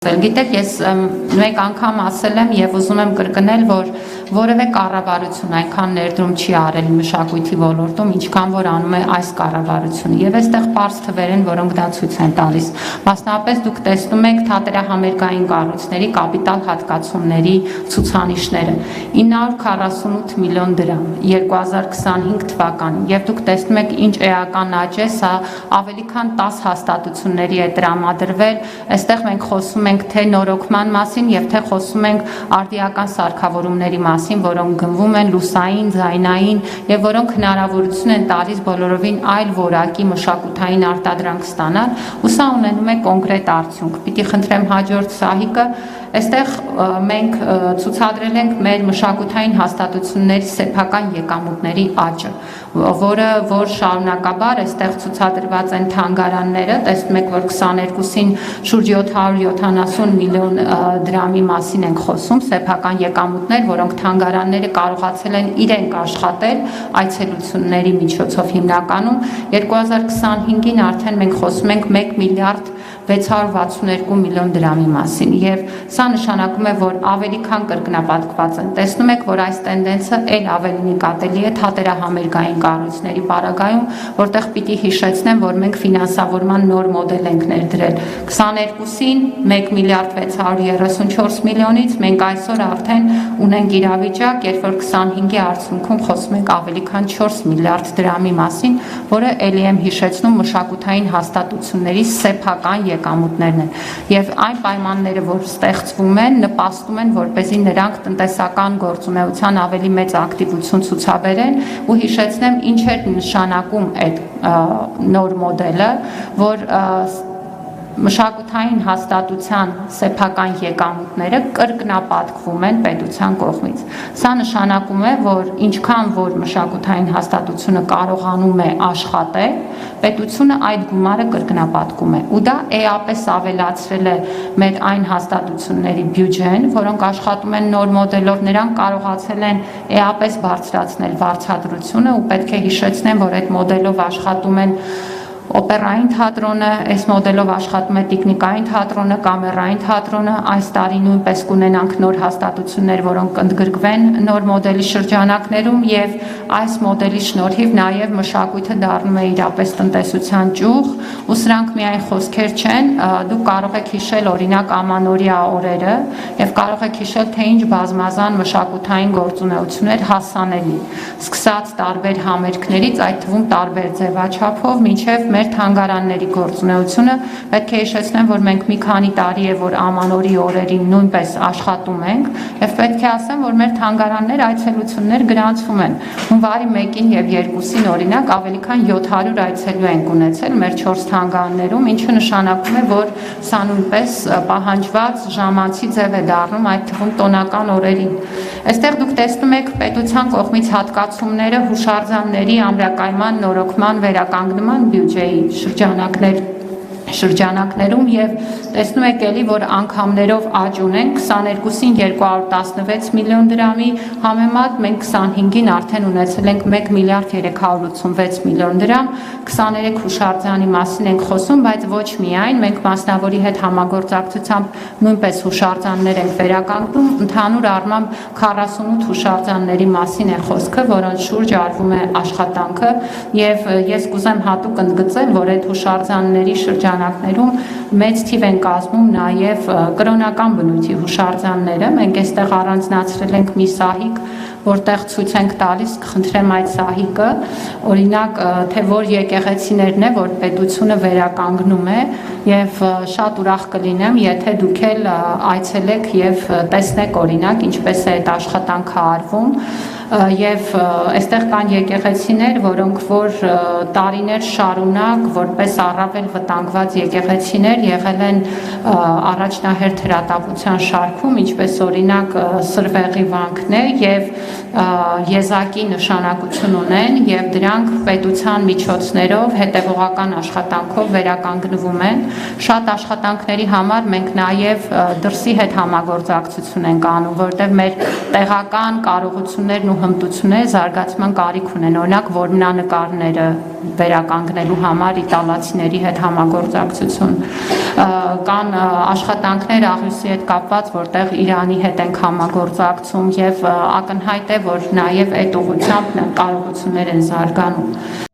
Գիտեք, ես մեկ անգամ ասել եմ եւ ուզում եմ կրկնել, որ որևէ կառավարություն այնքան ներդրում չի արել մշակույթի ոլորտում, ինչքան որ անում է այս կառավարությունը։ Եվ այստեղ պարզ թվեր են, որոնք դա ցույց են տալիս։ Մասնավորապես դուք տեսնում եք թատերահամերգային կառույցների կապիտալ հատկացումների ցուցանիշները 948 միլիոն դրամ 2025 թվականին։ Եվ դուք տեսնում եք ինչ էական աճ է, սա ավելի քան 10 հաստատությունների է տրամադրվել։ Այստեղ մենք խոսում ենք թե նորոգման մասին եւ թե խոսում ենք արդիական սարքավորումների մասին, որոնք գնվում են լուսային, ձայնային եւ որոնք հնարավորություն են տալիս բոլորովին այլ որակի մշակութային արտադրանք ստանալ, ու սա ունենում է կոնկրետ արդյունք։ Պիտի խնդրեմ հաջորդ սահիկը, այստեղ մենք ցուցադրել ենք մեր մշակութային հաստատությունների սեփական եկամուտների աճը, որ շարունակաբար այստեղ ցուցադրված են թանգարանները, տեսնում եք, որ 22-ին շուրջ 770 միլիոն դրամի մասին ենք խոսում, սեփական եկամուտներ, որոնք թանգարանները կարողացել են իրենք աշխատել այցելությունների միջոցով հիմնականում, 2025-ին արդեն մենք խոսում ենք 1 միլիարդ 662 միլիոն դրամի մասին, եւ սա նշանակում է, որ ավելի քան կրկնապատկված են։ Տեսնում եք, որ այս տենդենսը էլ ավելի նկատելի է թատերահամերգային կառույցների պարագայում, որտեղ պիտի հիշեցնեմ, որ մենք ֆինանսավորման նոր մոդել ենք ներդրել 22-ին 1 միլիարդ 634 միլիոնից մենք այսօր արդեն ունենք իրավիճակ, երբ որ 25-ի արդյունքում խոսում ենք ավելի քան 4 միլիարդ դրամի մասին, որը ելի եմ հիշեցնում մշակութային հաստատությունների սեփական եկամուտներն են, եւ այն պայմանները, որ ստեղծվում են, նպաստում են, որպեսզի նրանք տնտեսական գործունեության ավելի մեծ ակտիվություն ցուցաբերեն, ու հիշեցնեմ ինչ է նշանակում այդ նոր մոդելը, որ մշակութային հաստատության սեփական եկամուտները կրկնապատկվում են պետության կողմից։ Սա նշանակում է, որ ինչքան որ մշակութային հաստատությունը կարողանում է աշխատել, պետությունը այդ գումարը կրկնապատկում է, ու դա էապես ավելացրել է մեր այն հաստատությունների բյուջեն, որոնք աշխատում են նոր մոդելով, նրանք կարողացել են էապես բարձրացնել վարձատրությունը, ու պետք է հիշեցնեմ, որ այդ մոդելով աշխատում են օպերային թատրոնը, այս մոդելով աշխատում է տիկնիկային թատրոնը, կամերային թատրոնը, այս տարի նույնպես կունենանք նոր հաստատություններ, որոնք կընդգրկվեն նոր մոդելի շրջանակներում, եւ այս մոդելի շնորհիվ նաեւ մշակույթը դառնում է իրապես տնտեսության ճյուղ, ու սրանք միայն խոսքեր չեն, դուք կարող եք հիշել օրինակ ամանորյա օրերը եւ կարող եք հիշել, թե ինչ բազմազան մշակութային գործունեություններ հասանելի, սկսած տարբեր համերգներից, այդ թվում տարբեր ձևաչափով, մինչեւ մեր թանգարանների գործունեությունը, պետք է հիշեցնեմ, որ մենք մի քանի տարի է, որ ամանորի օրերին նույնպես աշխատում ենք, եւ պետք է ասեմ, որ մեր թանգարաններ այցելություններ գրանցվում են։ Հունվարի 1-ին եւ 2-ին օրինակ ավելի քան 700 այցելու ենք ունեցել մեր 4 թանգարաններում, ինչը նշանակում է, որ սա նույնպես պահանջված ժամանցի ձև է դառնում, այդ թվում տոնական օրերին։ Այստեղ դուք տեսնում եք պետության կողմից հատկացումները հուշարձանների ամրակայման, նորոգման, վերականգնման բյուջեի շրջանակներում, եւ տեսնում եք էլի, որ անգամներով աճ ունենք 22-ին 216 միլիոն դրամի համեմատ, մենք 25-ին արդեն ունեցել ենք 1 միլիարդ 386 միլիոն դրամ, 23 հուշարձանի մասին ենք խոսում, բայց ոչ միայն, մենք մասնավորի հետ համագործակցությամբ նույնպես հուշարձաններ ենք վերականգնում, ընդհանուր առմամբ 48 հուշարձանների մասին է խոսքը, որոնց շուրջ արվում է աշխատանքը, եւ ես կուզեմ հատուկ ընդգծել, որ այդ հուշարձանների շրջանակներում մեծ թիվ են կազմում նաև կրոնական բնույթի հուշարձանները, մենք այստեղ առանձնացրել ենք մի սահիկ, որտեղ ցույց ենք տալիս, կխնդրեմ այդ սահիկը, օրինակ, թե որ եկեղեցիներն է, որ պետությունը վերականգնում է, եւ շատ ուրախ կլինեմ, եթե դուք էլ այցելեք եւ տեսնեք օրինակ, ինչպես է այդ աշխատանքը արվում, եւ այստեղ կան եկեղեցիներ, որոնք որ տարիներ շարունակ որպես առավել վտանգված եկեղեցիներ եղել են առաջնահերթ հրատապության շարքում, ինչպես օրինակ Սրվեղի վանքն է, եւ եզակի նշանակություն ունեն, եւ դրանք պետության միջոցներով հետևողական աշխատանքով վերականգնվում են, Շատ աշխատանքների համար մենք նաև դրսի հետ համագործակցություն ենք անում, որտեղ մեր տեղական կարողություններն ու հմտությունները զարգացման կարիք ունեն, օրինակ որմնանկարները վերականգնելու համար իտալացիների հետ համագործակցություն, կան աշխատանքներ աղյուսի հետ կապված, որտեղ Իրանի հետ ենք համագործակցում եւ ակնհայտ է, որ նաև այդ ուղղությամբ կարողություններ են զարգանում։